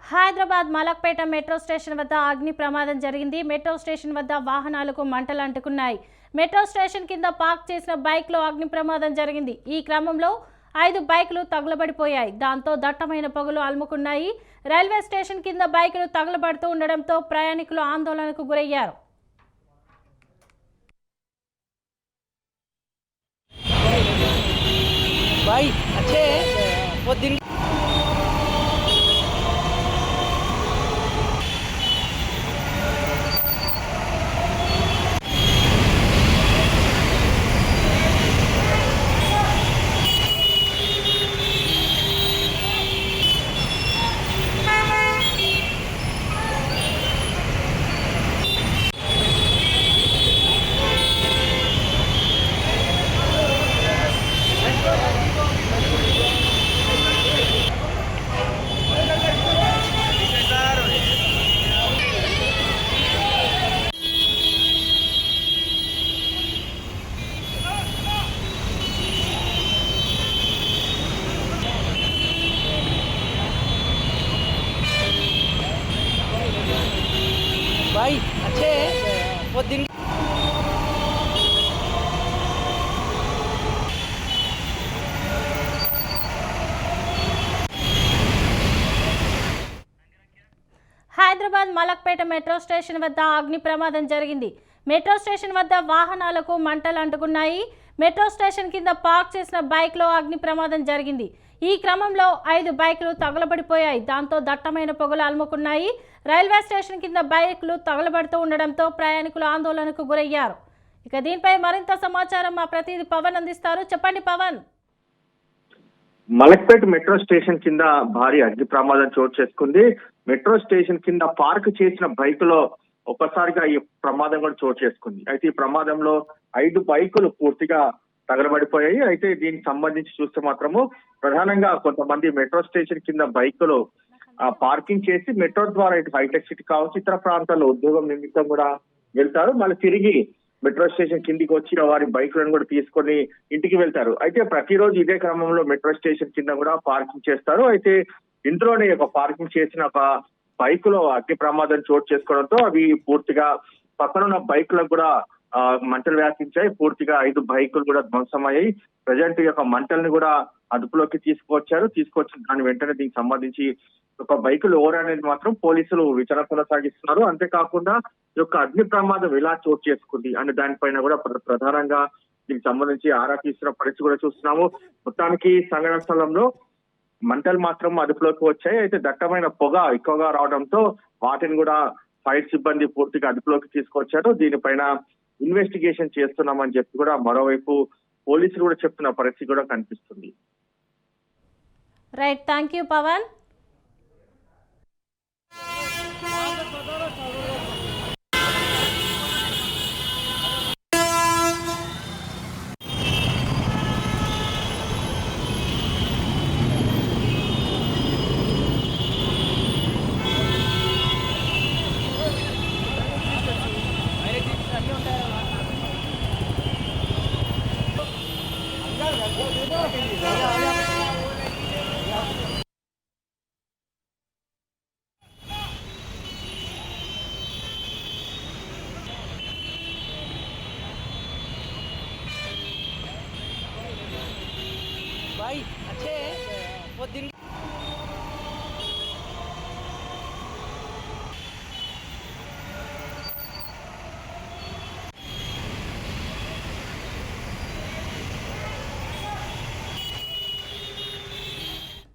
Hyderabad Malakpet metro station వద్ద అగ్ని ప్రమాదం జరిగింది. మెట్రో స్టేషన్ వద్ద వాహనాలకు మంటలు అంటుకున్నాయి. మెట్రో స్టేషన్ కింద పార్క్ చేసిన బైక్లో అగ్ని ప్రమాదం జరిగింది. ఈ క్రమంలో 5 బైకులు తగులబడిపోయాయి. దాంతో దట్టమైన పొగలు అలుముకున్నాయి. రైల్వే స్టేషన్ కింద బైకులు తగులబడుతూ ఉండడంతో ప్రయాణికులు ఆందోళనకు గురయ్యారు. भाई अच्छे वो दिन హైదరాబాద్ మలక్పేట మెట్రో స్టేషన్ వద్ద అగ్ని ప్రమాదం జరిగింది. మెట్రో స్టేషన్ వద్ద వాహనాలకు మంటలు అంటుకున్నాయి. మెట్రో స్టేషన్ కింద పార్క్ చేసిన బైక్లో అగ్ని ప్రమాదం జరిగింది. ఈ క్రమంలో 5 బైకులు తగులబడిపోయాయి. దాంతో దట్టమైన పొగలు అలుముకున్నాయి. రైల్వే స్టేషన్ కింద బైకులు తగులబడుతూ ఉండడంతో ప్రయాణికులు ఆందోళనకు గురయ్యారు. ఇక దీనిపై మరింత సమాచారం మా ప్రతినిధి పవన్ అందిస్తారు. చెప్పండి పవన్. మలక్పేట మెట్రో స్టేషన్ కింద భారీ అగ్ని ప్రమాదం చోటు చేసుకుంది. మెట్రో స్టేషన్ కింద పార్క్ చేసిన బైకులో ఒక్కసారిగా ఈ ప్రమాదం కూడా చోటు చేసుకుంది. అయితే ఈ ప్రమాదంలో 5 బైకులు పూర్తిగా తగలబడిపోయాయి. అయితే దీనికి సంబంధించి చూస్తే మాత్రము ప్రధానంగా కొంతమంది మెట్రో స్టేషన్ కింద బైకులు పార్కింగ్ చేసి మెట్రో ద్వారా ఇటు హైటెక్ సిటీ కావచ్చు ఇతర ప్రాంతాల్లో ఉద్యోగం నిమిత్తం కూడా వెళ్తారు. మళ్ళీ తిరిగి మెట్రో స్టేషన్ కిందికి వచ్చి వారి బైకులను కూడా తీసుకొని ఇంటికి వెళ్తారు. అయితే ప్రతిరోజు ఇదే క్రమంలో మెట్రో స్టేషన్ కింద కూడా పార్కింగ్ చేస్తారు. అయితే ఇంట్లోనే ఒక పార్కింగ్ చేసిన ఒక బైకులో అగ్ని ప్రమాదం చోటు చేసుకోవడంతో అవి పూర్తిగా పక్కనున్న బైకులకు కూడా మంటలు వ్యాపించాయి. పూర్తిగా 5 బైకులు కూడా ధ్వంసమయ్యాయి. ప్రజెంట్ ఈ యొక్క మంటల్ని కూడా అదుపులోకి తీసుకొచ్చిన దాని వెంటనే దీనికి సంబంధించి ఒక బైకులు ఎవరు అనేది మాత్రం పోలీసులు విచారణ కొనసాగిస్తున్నారు. అంతేకాకుండా ఈ యొక్క అగ్ని ప్రమాదం ఎలా చోటు చేసుకుంది అనే దానిపైన కూడా ప్రధానంగా దీనికి సంబంధించి ఆరా తీస్తున్న పరిస్థితి కూడా చూస్తున్నాము. మొత్తానికి సంఘటన స్థలంలో మంటలు మాత్రం అదుపులోకి వచ్చాయి. అయితే దట్టమైన పొగ ఎక్కువగా రావడంతో వాటిని కూడా ఫైర్ సిబ్బంది పూర్తిగా అదుపులోకి తీసుకొచ్చారు. దీనిపైన ఇన్వెస్టిగేషన్ చేస్తున్నామని చెప్పి కూడా మరోవైపు పోలీసులు కూడా చెప్తున్న పరిస్థితి కూడా కనిపిస్తుంది. Right, thank you Pawan.